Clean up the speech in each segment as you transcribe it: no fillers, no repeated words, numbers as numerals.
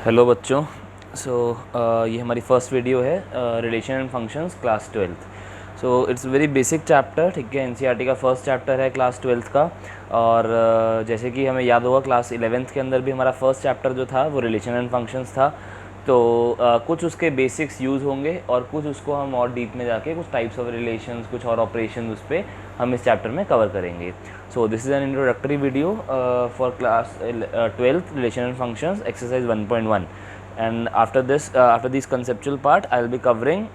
Hello बच्चों। ये हमारी फर्स्ट वीडियो है relation and functions class 12th। It's very basic chapter, ठीक है। एनसीईआरटी का फर्स्ट चैप्टर है क्लास 12th का। और जैसे कि हमें याद होगा क्लास 11th के अंदर भी हमारा फर्स्ट चैप्टर जो था वो रिलेशन एंड फंक्शंस था। तो कुछ उसके बेसिक्स यूज़ होंगे और कुछ उसको हम और डीप में जाके कुछ टाइप्स ऑफ रिलेशंस, कुछ और ऑपरेशन उस पर हम इस चैप्टर में कवर करेंगे। So this is an introductory video for class 12th relation and functions exercise 1.1, and after this conceptual part I will be covering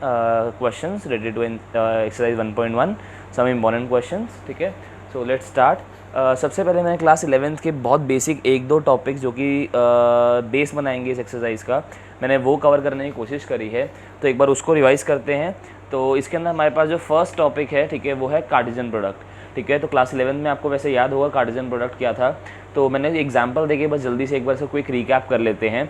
questions related to exercise 1.1, some important questions, ठीक है। So let's start. सबसे पहले मैंने class 11th के बहुत basic एक दो topics जो कि बेस बनाएंगे इस एक्सरसाइज का, मैंने वो कवर करने की कोशिश करी है। तो एक बार उसको रिवाइज़ करते हैं। तो इसके अंदर हमारे पास जो फर्स्ट टॉपिक है, ठीक है, वो है कार्टेशियन प्रोडक्ट, ठीक है। तो क्लास 11 में आपको वैसे याद होगा कार्टेशियन प्रोडक्ट क्या था। तो मैंने एग्जांपल देके बस जल्दी से एक बार से क्विक रिकैप कर लेते हैं।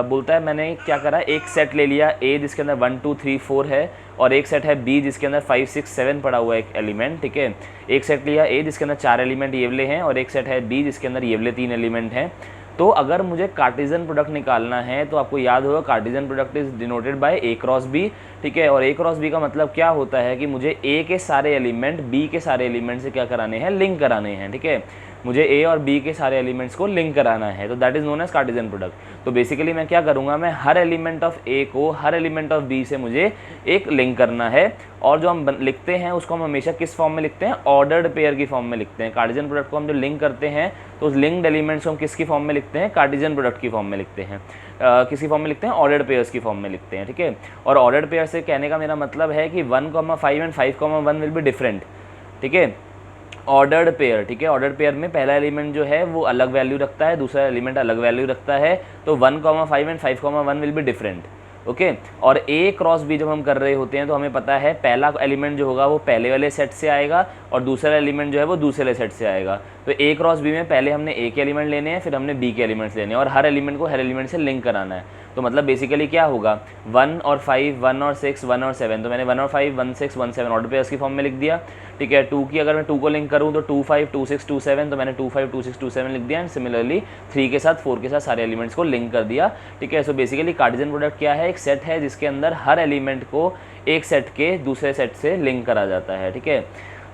बोलता है मैंने क्या करा, एक सेट ले लिया ए जिसके अंदर 1 2 3 4 है, और एक सेट है बी जिसके अंदर 5 6 7 पड़ा हुआ है एक एलिमेंट, ठीक है। एक सेट लिया ए जिसके अंदर 4 एलिमेंट ये वाले हैं, और एक सेट है बी जिसके अंदर ये वाले 3 एलिमेंट हैं। तो अगर मुझे कार्टेशियन प्रोडक्ट निकालना है तो आपको याद होगा Cartesian product is denoted by A cross B, ठीक है। और ए क्रॉस बी का मतलब क्या होता है कि मुझे ए के सारे एलिमेंट बी के सारे एलिमेंट से क्या कराने हैं, लिंक कराने हैं, ठीक है। मुझे ए और बी के सारे एलिमेंट्स को लिंक कराना है, तो that is known as Cartesian product. तो बेसिकली मैं क्या करूँगा, मैं हर एलिमेंट ऑफ ए को हर एलिमेंट ऑफ बी से मुझे एक लिंक करना है। और जो हम लिखते हैं उसको हम हमेशा किस फॉर्म में लिखते हैं, ऑर्डर्ड पेयर की फॉर्म में लिखते हैं। कार्टेशियन प्रोडक्ट को हम जो लिंक करते हैं तो उस लिंक्ड एलिमेंट्स को हम किसकी फॉर्म में लिखते हैं, कार्टेशियन प्रोडक्ट की फॉर्म में लिखते हैं। किसी फॉर्म में लिखते हैं, ऑर्डर्ड पेयर्स की फॉर्म में लिखते हैं, ठीक है। और ऑर्डर्ड पेयर से कहने का मेरा मतलब है कि 1,5 एंड 5,1 विल बी डिफरेंट, ठीक है। ऑर्डर्ड पेयर, ठीक है। ऑर्डर्ड पेयर में पहला एलिमेंट जो है वो अलग वैल्यू रखता है, दूसरा एलिमेंट अलग वैल्यू रखता है। तो 1,5 and 5,1 will be different, okay. और ए क्रॉस बी जब हम कर रहे होते हैं तो हमें पता है पहला एलिमेंट जो होगा वो पहले वाले सेट से आएगा और दूसरा एलिमेंट जो है वो दूसरे वाले सेट से आएगा। तो ए क्रॉस बी में पहले हमने ए के एलिमेंट लेने हैं, फिर हमने बी के एलिमेंट्स लेने हैं, और हर एलिमेंट को हर एलिमेंट से लिंक कराना है। तो मतलब बेसिकली क्या होगा, 1 और 5, 1 और 6, 1 और 7। तो मैंने 1 और 5, 1 6 1 7 ऑर्डर पेयर्स की फॉर्म में लिख दिया, ठीक है। 2 की अगर मैं 2 को लिंक करूँ तो 2 5 2 6 2 7, तो मैंने 2 5 2 6 2 7 लिख दिया। एंड सिमिलरली 3 के साथ 4 के साथ सारे एलिमेंट्स को लिंक कर दिया, ठीक है। सो बेसिकली कार्टेशियन प्रोडक्ट क्या है, एक सेट है जिसके अंदर हर एलिमेंट को एक सेट के दूसरे सेट से लिंक करा जाता है, ठीक है।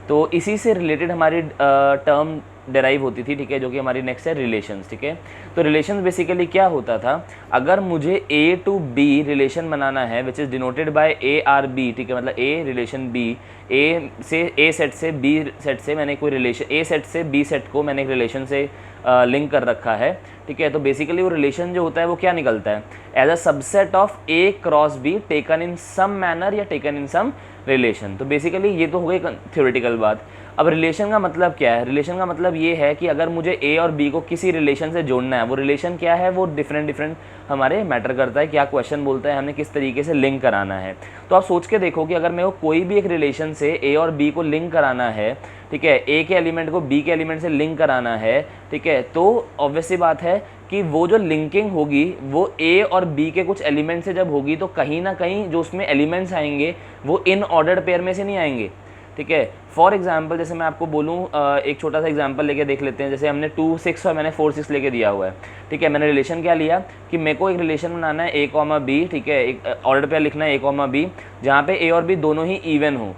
तो इसी से रिलेटेड हमारी टर्म डेराइव होती थी, ठीक है, जो कि हमारी नेक्स्ट है रिलेशंस, ठीक है। तो रिलेशंस बेसिकली क्या होता था, अगर मुझे ए टू बी रिलेशन बनाना है which is denoted by A R B, ठीक है, मतलब ए रिलेशन बी, ए से ए सेट से बी सेट से मैंने कोई रिलेशन, ए सेट से बी सेट को मैंने एक रिलेशन से लिंक कर रखा है, ठीक है। तो बेसिकली वो रिलेशन जो होता है वो क्या निकलता है, as a subset of A cross B taken in some manner या टेकन इन सम रिलेशन। तो बेसिकली ये तो हो गई थ्योरेटिकल बात। अब रिलेशन का मतलब क्या है, रिलेशन का मतलब ये है कि अगर मुझे ए और बी को किसी रिलेशन से जोड़ना है, वो रिलेशन क्या है, वो डिफरेंट हमारे मैटर करता है, क्या क्वेश्चन बोलता है हमें किस तरीके से लिंक कराना है। तो आप सोच के देखो कि अगर मेरे को कोई भी एक रिलेशन से ए और बी को लिंक कराना है, ठीक है, ए के एलिमेंट को बी के एलिमेंट से लिंक कराना है, ठीक है, तो ऑब्वियसली बात है कि वो जो लिंकिंग होगी वो ए और बी के कुछ एलिमेंट से जब होगी तो कहीं ना कहीं जो उसमें एलिमेंट्स आएंगे वो इन ऑर्डर्ड पेयर में से नहीं आएंगे, ठीक है। फॉर एग्जाम्पल जैसे मैं आपको बोलूँ, एक छोटा सा एग्जाम्पल लेके देख लेते हैं। जैसे हमने 2 6 और मैंने 4 6 लेके दिया हुआ है, ठीक है। मैंने रिलेशन क्या लिया कि मेरे को एक रिलेशन बनाना है ए कॉमा बी, ठीक है, एक ऑर्डर पेयर लिखना है ए कॉमा बी जहाँ पे ए और बी दोनों ही इवन हो,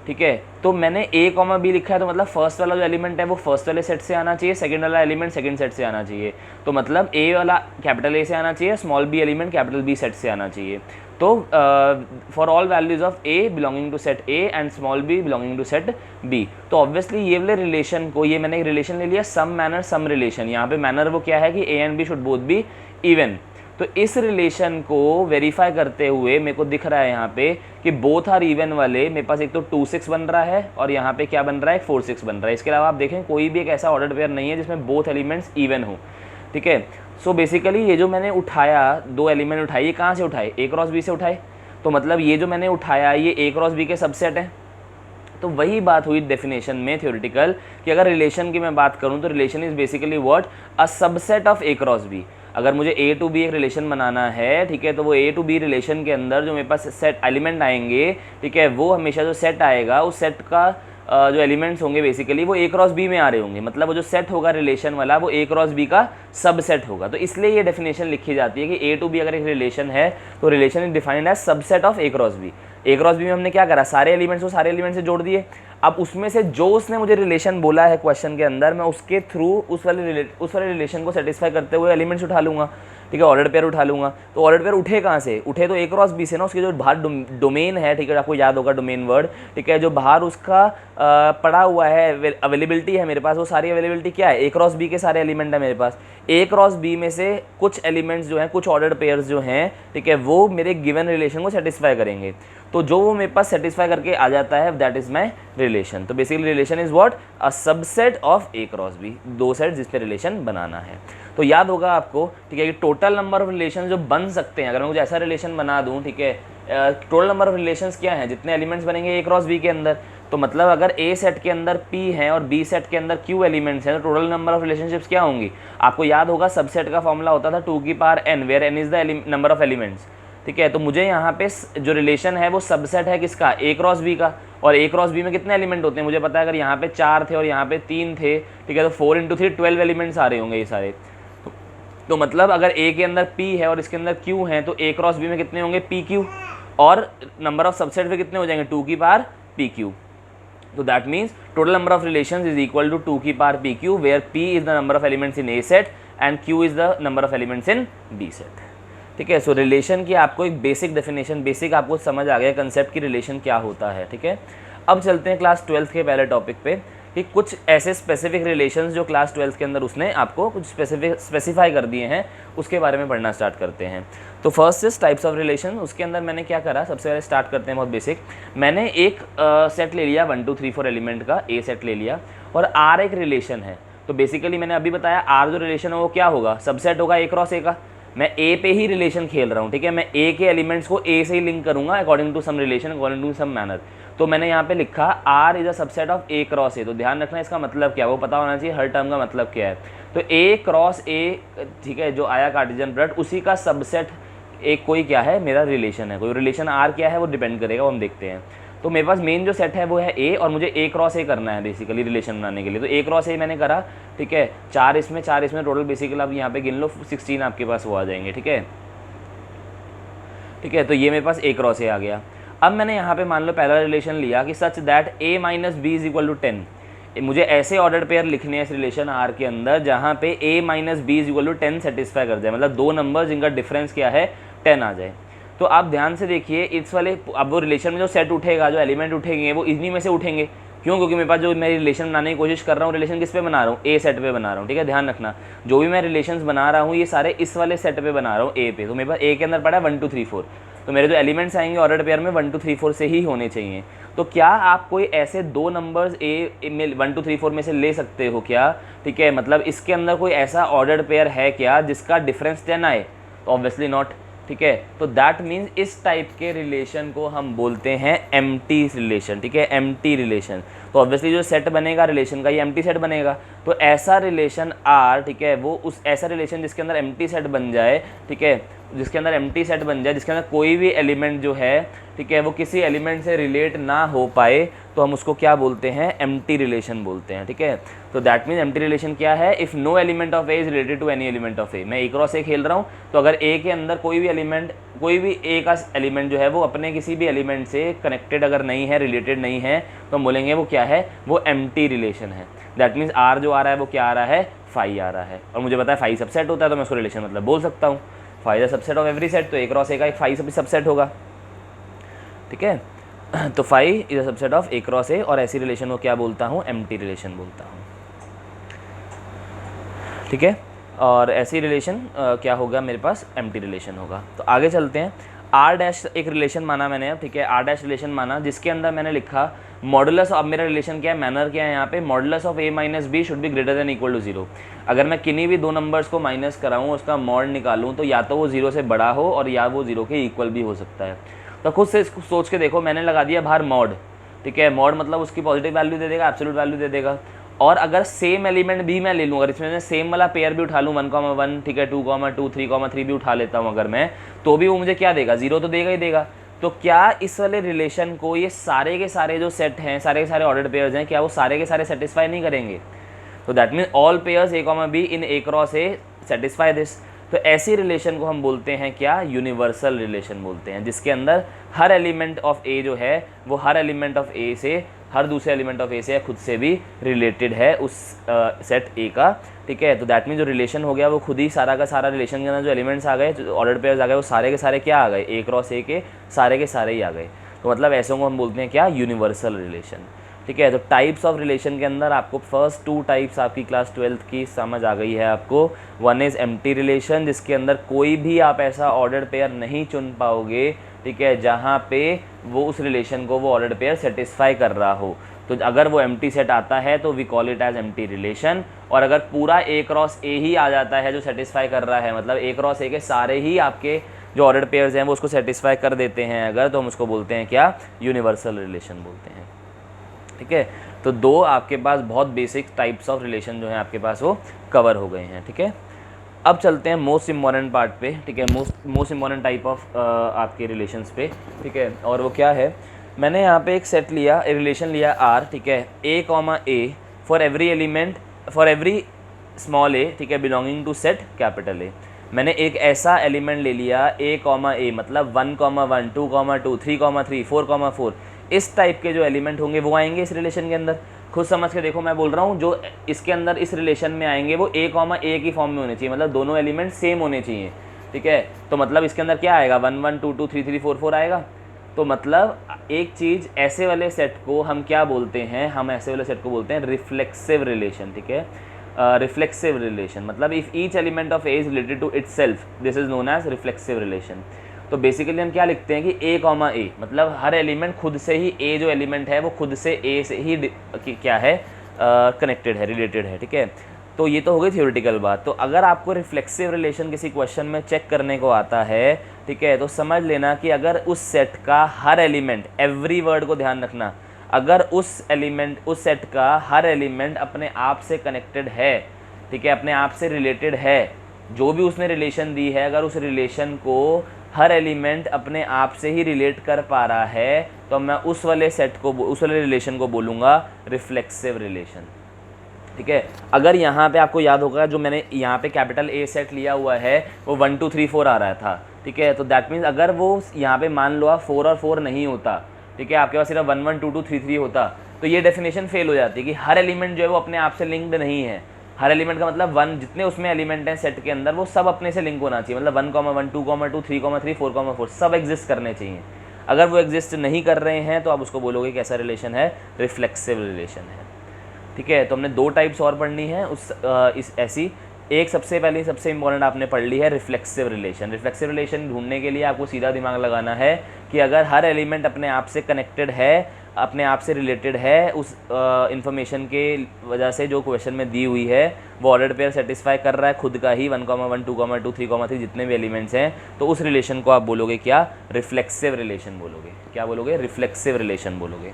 ठीक है। तो मैंने ए कॉमा बी लिखा है तो मतलब फर्स्ट वाला जो एलिमेंट है वो फर्स्ट वाले सेट से आना चाहिए, सेकंड वाला एलिमेंट सेकंड सेट से आना चाहिए। तो मतलब ए वाला कैपिटल ए से आना चाहिए, small B element capital B set से आना चाहिए। तो for all values of A belonging to set A and small B belonging to set B. तो ऑब्वियसली ये वाले रिलेशन को, ये मैंने एक रिलेशन ले लिया सम मैनर सम रिलेशन। यहाँ पे मैनर वो क्या है कि A and B should both be even. तो इस रिलेशन को वेरीफाई करते हुए मेरे को दिख रहा है यहाँ पे कि बोथ आर इवन वाले मेरे पास एक तो 2 6 बन रहा है और यहाँ पे क्या बन रहा है, 4 6 बन रहा है। इसके अलावा आप देखें कोई भी एक ऐसा ऑर्डर्ड पेयर नहीं है जिसमें बोथ एलिमेंट्स इवन हो, ठीक है। सो बेसिकली ये जो मैंने उठाया, 2 एलिमेंट उठाए, ये कहाँ से उठाए, ए क्रॉस बी से उठाए। तो मतलब ये जो मैंने उठाया ये ए क्रॉस बी के सबसेट है। तो वही बात हुई डेफिनेशन में थ्योरेटिकल कि अगर रिलेशन की मैं बात करूं तो relation is basically what, a subset of A cross B. अगर मुझे ए टू बी एक रिलेशन बनाना है, ठीक है, तो वो ए टू बी रिलेशन के अंदर जो मेरे पास सेट एलिमेंट आएंगे, ठीक है, वो हमेशा जो सेट आएगा उस सेट का जो एलिमेंट्स होंगे बेसिकली वो ए क्रॉस बी में आ रहे होंगे, मतलब वो जो सेट होगा रिलेशन वाला वो ए क्रॉस बी का सबसेट होगा। तो इसलिए ये डेफिनेशन लिखी जाती है कि ए टू बी अगर एक रिलेशन है तो relation is defined as subset of A cross B. A cross B में हमने क्या करा, सारे एलिमेंट्स को सारे एलिमेंट्स से जोड़ दिए। अब उसमें से जो उसने मुझे रिलेशन बोला है क्वेश्चन के अंदर, मैं उसके थ्रू उस वाले रिलेशन को सेटिस्फाई करते हुए एलिमेंट्स उठा लूँगा, ठीक है, ऑर्डर्ड पेयर उठा लूँगा। तो ऑर्डर्ड पेयर उठे कहाँ से, उठे तो ए क्रॉस बी से ना, उसके जो बाहर डोमेन है, ठीक है, आपको याद होगा डोमेन वर्ड, ठीक है, जो बाहर उसका पड़ा हुआ है अवेलेबिलिटी है मेरे पास, वो सारी अवेलेबिलिटी क्या है, ए क्रॉस बी के सारे एलिमेंट है मेरे पास। ए क्रॉस बी में से कुछ एलिमेंट्स जो हैं, कुछ ऑर्डर्ड पेयर्स जो हैं, ठीक है, वो मेरे गिवन रिलेशन को सेटिस्फाई करेंगे। तो जो वो मेरे पास सेटिस्फाई करके आ जाता है दैट इज माई रिलेशन। तो basically relation is what, a subset of A cross B, दो सेट जिस पे रिलेशन बनाना है। तो याद होगा आपको, ठीक है, कि टोटल नंबर ऑफ रिलेशन जो बन सकते हैं, अगर मैं कुछ ऐसा रिलेशन बना दूं, ठीक है, टोटल नंबर ऑफ रिलेशंस क्या हैं, जितने एलिमेंट्स बनेंगे ए क्रॉस बी के अंदर। तो मतलब अगर ए सेट के अंदर P हैं और B सेट के अंदर Q एलिमेंट्स हैं, तो टोटल नंबर ऑफ रिलेशनशिप्स क्या होंगी। आपको याद होगा सबसेट का फॉर्मूला होता था 2 की power n, where n is the number of elements, ठीक है। तो मुझे यहाँ पे जो रिलेशन है वो सबसेट है किसका, ए क्रॉस बी का। और ए क्रॉस बी में कितने एलिमेंट होते हैं मुझे पता है, अगर यहाँ पे 4 थे और यहाँ पे 3 थे, ठीक है, तो 4 × 3 12 एलिमेंट्स आ रहे होंगे ये सारे। तो मतलब अगर ए के अंदर P है और इसके अंदर Q है, तो ए क्रॉस बी में कितने होंगे, PQ, और नंबर ऑफ सबसेट पे कितने हो जाएंगे, 2 की पावर PQ। तो that means total number of relations is equal to 2 की power PQ, where P is the number of elements in A set and Q is the number of elements in B set, ठीक है। सो relation की आपको एक basic definition, basic आपको समझ आ गया concept की रिलेशन क्या होता है, ठीक है। अब चलते हैं क्लास 12th के पहले टॉपिक पे, कि कुछ ऐसे स्पेसिफिक रिलेशंस जो क्लास 12th के अंदर उसने आपको कुछ स्पेसिफाई कर दिए हैं, उसके बारे में पढ़ना स्टार्ट करते हैं। तो first is types of relation. उसके अंदर मैंने क्या करा, सबसे पहले स्टार्ट करते हैं बहुत बेसिक। मैंने एक सेट ले लिया 1 2 3 4 एलिमेंट का, ए सेट ले लिया, और आर एक रिलेशन है। तो बेसिकली मैंने अभी बताया आर जो रिलेशन है वो क्या होगा, सबसेट होगा ए क्रॉस ए का। मैं ए पे ही रिलेशन खेल रहा हूँ, ठीक है, मैं ए के एलिमेंट्स को ए से ही लिंक करूँगा according to some relation, according to some manner. तो मैंने यहाँ पे लिखा R is a subset of A cross A. तो ध्यान रखना इसका मतलब क्या है, वो पता होना चाहिए, हर टर्म का मतलब क्या है। तो ए क्रॉस ए, ठीक है, जो आया कार्टेशियन प्रोडक्ट, उसी का सबसेट एक कोई क्या है, मेरा रिलेशन है। कोई रिलेशन आर क्या है वो डिपेंड करेगा, वो हम देखते हैं। तो मेरे पास मेन जो सेट है वो है ए, और मुझे ए क्रॉस ए करना है बेसिकली रिलेशन बनाने के लिए। तो ए क्रॉस ए मैंने करा, ठीक है, 4 इसमें टोटल बेसिकली आप यहाँ पे गिन लो 16 आपके पास वो आ जाएंगे, ठीक है, ठीक है। तो ये मेरे पास ए क्रॉस ए आ गया। अब मैंने यहाँ पे मान लो पहला रिलेशन लिया कि such that a minus B is equal to 10। मुझे ऐसे ऑर्डर पेयर लिखने हैं इस रिलेशन आर के अंदर जहाँ पे a minus B is equal to 10 satisfy कर जाए, मतलब दो नंबर जिनका डिफरेंस क्या है 10 आ जाए। तो आप ध्यान से देखिए इस वाले, अब वो रिलेशन में जो सेट उठेगा, जो एलिमेंट उठेंगे वो इन्हीं में से उठेंगे। क्यों, क्योंकि मेरे पास जो मैं रिलेशन बनाने की कोशिश कर रहा हूँ, रिलेशन किस पे बना रहा हूँ, ए सेट पे बना रहा हूँ, ठीक है। ध्यान रखना जो भी मैं रिलेशंस बना रहा हूँ ये सारे इस वाले सेट पे बना रहा हूँ, ए पे। तो मेरे पास ए के अंदर पड़ा है 1 2 3 4, तो मेरे जो एलिमेंट्स आएंगे ऑर्डर्ड पेयर में 1 2 3 4 से ही होने चाहिए। तो क्या आप कोई ऐसे दो नंबर्स ए में 1 2 3 4 में से ले सकते हो क्या, ठीक है, मतलब इसके अंदर कोई ऐसा ऑर्डर्ड पेयर है क्या जिसका डिफरेंस 10 आए, तो ऑब्वियसली नॉट, ठीक है। तो दैट मीन्स इस टाइप के रिलेशन को हम बोलते हैं एम्प्टी रिलेशन, ठीक है, एम्प्टी रिलेशन। तो ऑब्वियसली जो सेट बनेगा रिलेशन का ये एम्प्टी सेट बनेगा। तो ऐसा रिलेशन आर, ठीक है, वो उस ऐसा रिलेशन जिसके अंदर एम्प्टी सेट बन जाए, ठीक है, जिसके अंदर एम्प्टी सेट बन जाए, जिसके अंदर कोई भी एलिमेंट जो है, ठीक है, वो किसी एलिमेंट से रिलेट ना हो पाए, तो हम उसको क्या बोलते हैं, एम्प्टी रिलेशन बोलते हैं, ठीक है। तो दैट मीन्स एम्प्टी रिलेशन क्या है, if no element of A is related to any element of A. मैं ए क्रॉस ए खेल रहा हूँ, तो अगर ए के अंदर कोई भी एलिमेंट, कोई भी ए का एलिमेंट जो है वो अपने किसी भी एलिमेंट से कनेक्टेड अगर नहीं है, रिलेटेड नहीं है, तो हम बोलेंगे वो क्या है, वो एम्प्टी रिलेशन है। दैट मीन्स आर जो आ रहा है वो क्या आ रहा है, फाई आ रहा है। और मुझे पता है फाई सबसेट होता है, तो मैं उसको रिलेशन मतलब बोल सकता हूँ, phi the subset of every set. तो ए क्रॉस ए का एक फाई भी सबसेट होगा, ठीक है। तो phi is a subset of A cross A, और ऐसी रिलेशन को क्या बोलता हूँ, एम्प्टी रिलेशन बोलता हूँ, ठीक है। और ऐसी रिलेशन क्या होगा मेरे पास, एम्प्टी रिलेशन होगा। तो आगे चलते हैं। आर डैश एक रिलेशन माना मैंने अब, ठीक है, आर डैश रिलेशन माना जिसके अंदर मैंने लिखा मॉडुलस। अब मेरा रिलेशन क्या है, मैनर क्या है यहाँ पे, modulus of A minus B should be greater than equal to 0। अगर मैं किन्हीं भी दो नंबर्स को माइनस कराऊँ, उसका मॉड निकालूँ, तो या तो वो 0 से बड़ा हो और या वो 0 के इक्वल भी हो सकता है। तो खुद से इसको सोच के देखो, मैंने लगा दिया बाहर मॉड, ठीक है, मॉड मतलब उसकी पॉजिटिव वैल्यू दे देगा, एब्सोल्यूट वैल्यू दे देगा। और अगर सेम एलिमेंट भी मैं ले लूँ, अगर इसमें मैं सेम वाला पेयर भी उठा लूँ 1,1, ठीक है, 2,2, 3,3 भी उठा लेता हूँ अगर मैं, तो भी वो मुझे क्या देगा, 0 तो देगा ही देगा। तो क्या इस वाले रिलेशन को ये सारे के सारे जो सेट हैं, सारे के सारे ऑर्डर्ड पेयर्स हैं, क्या वो सारे के सारे सेटिस्फाई नहीं करेंगे? तो that mean all pairs A comma be in A cross A satisfy this. तो ऐसी रिलेशन को हम बोलते हैं क्या? यूनिवर्सल रिलेशन बोलते हैं, जिसके अंदर हर एलिमेंट ऑफ ए जो है वो हर एलिमेंट ऑफ ए से, हर दूसरे एलिमेंट ऑफ ए से या खुद से भी रिलेटेड है उस सेट ए का, ठीक है। तो दैट मीन जो रिलेशन हो गया वो खुद ही सारा का सारा रिलेशन के अंदर जो एलिमेंट्स आ गए, जो ऑर्डर्ड पेयर्स आ गए, वो सारे के सारे क्या आ गए? ए क्रॉस ए के सारे ही आ गए। तो मतलब ऐसे को हम बोलते हैं क्या? यूनिवर्सल रिलेशन, ठीक है। तो टाइप्स ऑफ रिलेशन के अंदर आपको फर्स्ट 2 टाइप्स आपकी क्लास 12th की समझ आ गई है आपको। वन इज़ एम्प्टी रिलेशन, जिसके अंदर कोई भी आप ऐसा ऑर्डर्ड पेयर नहीं चुन पाओगे, ठीक है, जहाँ पे वो उस रिलेशन को वो ऑर्डर्ड पेयर सेटिस्फाई कर रहा हो। तो अगर वो एम्प्टी सेट आता है तो we call it as empty relation. और अगर पूरा ए क्रॉस ए ही आ जाता है जो सेटिस्फाई कर रहा है, मतलब ए क्रॉस ए के सारे ही आपके जो ऑर्डर्ड पेयर्स हैं वो उसको सेटिस्फाई कर देते हैं अगर, तो हम उसको बोलते हैं क्या? यूनिवर्सल रिलेशन बोलते हैं, ठीक है। तो 2 आपके पास बहुत बेसिक टाइप्स ऑफ रिलेशन जो हैं आपके पास वो कवर हो गए हैं, ठीक है। अब चलते हैं मोस्ट इम्पॉर्टेंट पार्ट पे, ठीक है, मोस्ट इम्पॉर्टेंट टाइप ऑफ आपके रिलेशंस पे, ठीक है। और वो क्या है? मैंने यहाँ पे एक सेट लिया, एक रिलेशन लिया आर, ठीक है, A comma A for every element, for every small A, ठीक है, belonging to set capital A. मैंने एक ऐसा एलिमेंट ले लिया ए कॉमा ए, मतलब 1,1, 2,2, 3,3, 4,4, इस टाइप के जो एलिमेंट होंगे वो आएंगे इस रिलेशन के अंदर। खुद समझ के देखो, मैं बोल रहा हूँ जो इसके अंदर इस रिलेशन में आएंगे वो ए कॉमा ए की फॉर्म में होने चाहिए, मतलब दोनों एलिमेंट सेम होने चाहिए, ठीक है। तो मतलब इसके अंदर क्या आएगा? 1, 1, 2, 2, 3, 3, 4, 4 आएगा। तो मतलब एक चीज़, ऐसे वाले सेट को हम क्या बोलते हैं? हम ऐसे वाले सेट को बोलते हैं रिफ्लेक्सिव रिलेशन, ठीक है। रिफ्लेक्सिव रिलेशन मतलब if each element of A is related to itself, this is known as reflexive relation. तो बेसिकली हम क्या लिखते हैं कि ए कॉमा ए, मतलब हर एलिमेंट खुद से ही, ए जो एलिमेंट है वो खुद से ए से ही क्या है? कनेक्टेड है, रिलेटेड है, ठीक है। तो ये तो हो गई थियोरेटिकल बात। तो अगर आपको रिफ्लेक्सिव रिलेशन किसी क्वेश्चन में चेक करने को आता है, ठीक है, तो समझ लेना कि अगर उस सेट का हर एलिमेंट, एवरी वर्ड को ध्यान रखना, अगर उस सेट का हर एलिमेंट अपने आप से कनेक्टेड है, ठीक है, अपने आप से रिलेटेड है, जो भी उसने रिलेशन दी है, अगर उस रिलेशन को हर एलिमेंट अपने आप से ही रिलेट कर पा रहा है, तो मैं उस वाले सेट को, उस वाले रिलेशन को बोलूँगा रिफ्लेक्सिव रिलेशन, ठीक है। अगर यहाँ पे आपको याद होगा जो मैंने यहाँ पे कैपिटल ए सेट लिया हुआ है वो 1, 2, 3, 4 आ रहा था, ठीक है। तो दैट मीन्स अगर वो यहाँ पे मान लो आप 4 और 4 नहीं होता, ठीक है, आपके पास सिर्फ 1, 1, 2, 2, 3, 3 होता, तो ये डेफिनेशन फेल हो जाती है कि हर एलिमेंट जो है वो अपने आप से लिंक्ड नहीं है। हर एलिमेंट का मतलब 1, जितने उसमें एलिमेंट हैं सेट के अंदर वो सब अपने से लिंक होना चाहिए, मतलब 1,1, 2,2, 3,3, 4,4 सब एग्जिस्ट करने चाहिए। अगर वो एग्जिस्ट नहीं कर रहे हैं तो आप उसको बोलोगे कैसा रिलेशन है? रिफ्लेक्सिव रिलेशन है, ठीक है। तो हमने 2 टाइप्स और पढ़नी है इस ऐसी। एक सबसे पहले सबसे इंपॉर्टेंट आपने पढ़ ली है रिफ्लेक्सिव रिलेशन। रिफ्लेक्सिव रिलेशन ढूंढने के लिए आपको सीधा दिमाग लगाना है कि अगर हर एलिमेंट अपने आप से कनेक्टेड है, अपने आप से रिलेटेड है, उस इन्फॉर्मेशन के वजह से जो क्वेश्चन में दी हुई है वो ऑर्डर्ड पेयर सेटिस्फाई कर रहा है खुद का ही, 1,1, 2,2, 3,3 जितने भी एलिमेंट्स हैं, तो उस रिलेशन को आप बोलोगे क्या? रिफ्लेक्सिव रिलेशन बोलोगे। क्या बोलोगे? रिफ्लेक्सिव रिलेशन बोलोगे,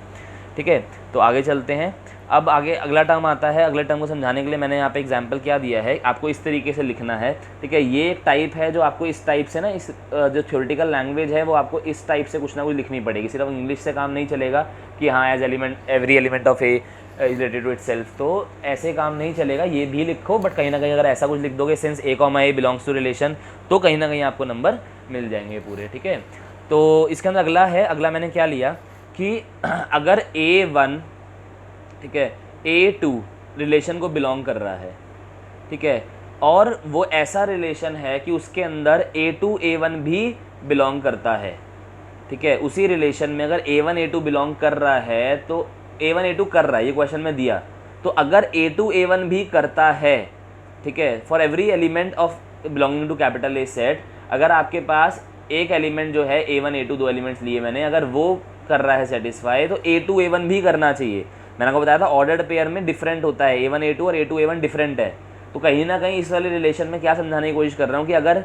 ठीक है। तो आगे चलते हैं। अब आगे अगला टर्म आता है। अगले टर्म को समझाने के लिए मैंने यहाँ पे एग्जांपल क्या दिया है, आपको इस तरीके से लिखना है, ठीक है। ये एक टाइप है जो आपको इस टाइप से ना, इस जो थ्योरेटिकल लैंग्वेज है वो आपको इस टाइप से कुछ ना कुछ लिखनी पड़ेगी। सिर्फ इंग्लिश से काम नहीं चलेगा कि हाँ as element, every element of A is related to itself, तो ऐसे काम नहीं चलेगा। ये भी लिखो, बट कहीं ना कहीं अगर ऐसा कुछ लिख दोगे since A comma A belongs to relation, तो कहीं ना कहीं आपको नंबर मिल जाएंगे पूरे, ठीक है। तो इसके अंदर अगला है, अगला मैंने क्या लिया कि अगर A1, ठीक है, A2 रिलेशन को बिलोंग कर रहा है, ठीक है, और वो ऐसा रिलेशन है कि उसके अंदर A2 A1 भी बिलोंग करता है, ठीक है, उसी रिलेशन में अगर A1 A2 बिलोंग कर रहा है तो A1 A2 कर रहा है, ये क्वेश्चन में दिया, तो अगर A2 A1 भी करता है, ठीक है, for every element of belonging to capital A set, अगर आपके पास एक एलिमेंट जो है A1 A2 2 एलिमेंट्स लिए मैंने, अगर वो कर रहा है सेटिस्फाई, तो A2 A1 भी करना चाहिए। मैंने आपको बताया था ऑर्डर्ड पेयर में डिफरेंट होता है, A1 A2 और A2 A1 डिफरेंट है। तो कहीं ना कहीं इस वाले रिलेशन में क्या समझाने की कोशिश कर रहा हूँ कि अगर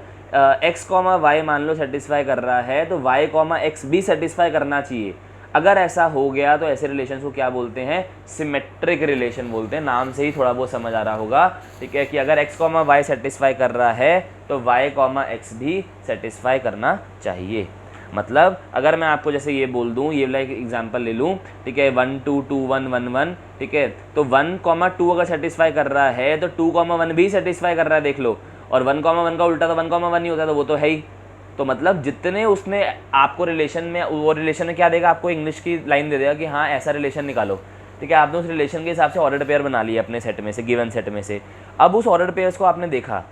x, y मान लो सेटिस्फाई कर रहा है तो y, x भी सेटिस्फाई करना चाहिए। अगर ऐसा हो गया तो ऐसे रिलेशन को क्या बोलते हैं? सिमेट्रिक रिलेशन बोलते हैं। नाम से ही थोड़ा बहुत समझ आ रहा होगा, ठीक है, कि अगर x, y सेटिस्फाई कर रहा है तो y, x भी सेटिस्फाई करना चाहिए। मतलब अगर मैं आपको जैसे ये बोल दूँ, ये वाला एक एग्जाम्पल ले लूँ, ठीक है, 1 2 2 1 1 1, ठीक है, तो 1,2 अगर सेटिस्फाई कर रहा है तो 2,1 भी सेटिस्फाई कर रहा है, देख लो। और 1,1 का उल्टा तो 1,1 ही होता है, तो वो तो है ही। तो मतलब जितने उसने आपको रिलेशन में, वो रिलेशन में क्या देगा आपको, इंग्लिश की लाइन दे देगा कि हाँ ऐसा रिलेशन निकालो, ठीक है। आपने उस रिलेशन के हिसाब से ऑर्डर्ड पेयर बना लिया अपने सेट में से, गिवन सेट में से। अब उस ऑर्डर्ड पेयर्स को आपने देखा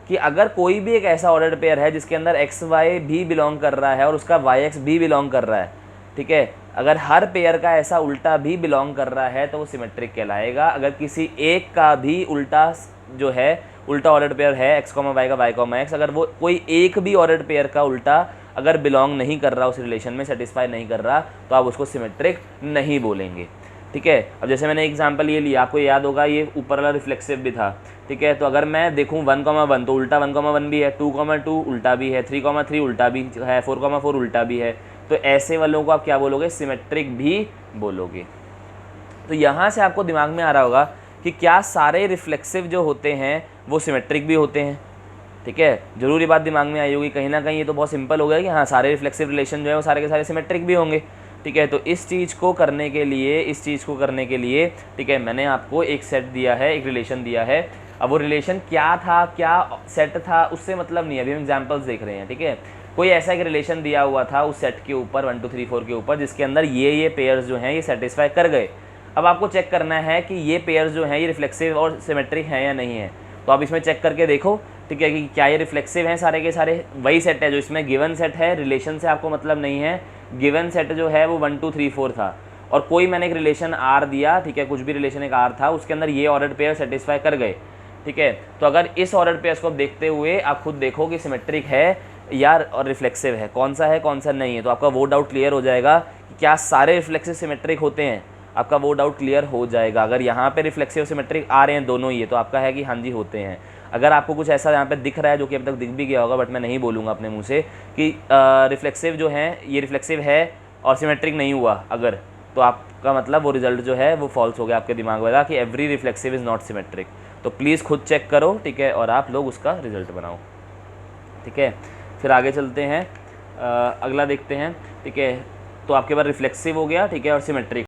कि अगर कोई भी एक ऐसा ऑर्डर्ड पेयर है जिसके अंदर एक्स वाई भी बिलोंग कर रहा है और उसका वाई एक्स भी बिलोंग कर रहा है, ठीक है, अगर हर पेयर का ऐसा उल्टा भी बिलोंग कर रहा है तो वो सिमेट्रिक कहलाएगा। अगर किसी एक का भी उल्टा जो है, उल्टा ऑर्डर्ड पेयर है एक्स कॉमा वाई का वाई कॉमा एक्स, अगर वो कोई एक भी ऑर्डर्ड पेयर का उल्टा अगर बिलोंग नहीं कर रहा, उस रिलेशन में सेटिस्फाई नहीं कर रहा, तो आप उसको सिमेट्रिक नहीं बोलेंगे, ठीक है। अब जैसे मैंने एग्जांपल ये लिया, आपको याद होगा ये ऊपर वाला रिफ्लेक्सिव भी था, ठीक है। तो अगर मैं देखूं 1,1 तो उल्टा 1,1 भी है, 2,2 उल्टा भी है, 3,3 उल्टा भी है, 4,4 उल्टा भी है, तो ऐसे वालों को आप क्या बोलोगे, सिमेट्रिक भी बोलोगे। तो यहाँ से आपको दिमाग में आ रहा होगा कि क्या सारे रिफ्लेक्सिव जो होते हैं वो सिमेट्रिक भी होते हैं, ठीक है। जरूरी बात दिमाग में आई होगी कहीं ना कहीं, ये तो बहुत सिंपल हो गया कि हाँ सारे रिफ्लेक्सिव रिलेशन जो है वो सारे के सारे सिमेट्रिक भी होंगे, ठीक है। तो इस चीज़ को करने के लिए, ठीक है, मैंने आपको एक सेट दिया है, एक रिलेशन दिया है। अब वो रिलेशन क्या था, क्या सेट था, उससे मतलब नहीं है, अभी हम एग्जाम्पल्स देख रहे हैं, ठीक है। कोई ऐसा एक रिलेशन दिया हुआ था उस सेट के ऊपर 1 2 3 4 के ऊपर, जिसके अंदर ये पेयर्स जो हैं ये सेटिस्फाई कर गए। अब आपको चेक करना है कि ये पेयर्स जो हैं ये रिफ्लेक्सिव और सिमेट्रिक हैं या नहीं है। तो आप इसमें चेक करके देखो, ठीक है, कि क्या ये रिफ्लेक्सिव हैं सारे के सारे। वही सेट है जो इसमें गिवन सेट है, रिलेशन से आपको मतलब नहीं है। गिवन सेट जो है वो 1 2 3 4 था, और कोई मैंने एक रिलेशन आर दिया, ठीक है, कुछ भी रिलेशन एक आर था, उसके अंदर ये ऑर्डर्ड पेयर सेटिस्फाई कर गए, ठीक है। तो अगर इस ऑर्डर्ड पेयर्स को देखते हुए आप खुद देखो कि सिमेट्रिक है या और रिफ्लेक्सिव है, कौन सा है कौन सा नहीं है, तो आपका वो डाउट क्लियर हो जाएगा कि क्या सारे रिफ्लेक्सिव सिमेट्रिक होते हैं, आपका वो डाउट क्लियर हो जाएगा। अगर यहाँ पे रिफ्लेक्सिव सिमेट्रिक आ रहे हैं दोनों ही, तो आपका है कि हाँ जी होते हैं। अगर आपको कुछ ऐसा यहाँ पे दिख रहा है जो कि अब तक दिख भी गया होगा, बट मैं नहीं बोलूँगा अपने मुंह से कि रिफ्लेक्सिव जो है ये रिफ्लेक्सिव है और सिमेट्रिक नहीं हुआ अगर, तो आपका मतलब वो रिजल्ट जो है वो फॉल्स हो गया आपके दिमाग में कि every reflexive is not symmetric. तो प्लीज़ खुद चेक करो, ठीक है, और आप लोग उसका रिजल्ट बनाओ, ठीक है। फिर आगे चलते हैं, अगला देखते हैं, ठीक है। तो आपके पास रिफ्लेक्सिव हो गया, ठीक है, और सिमेट्रिक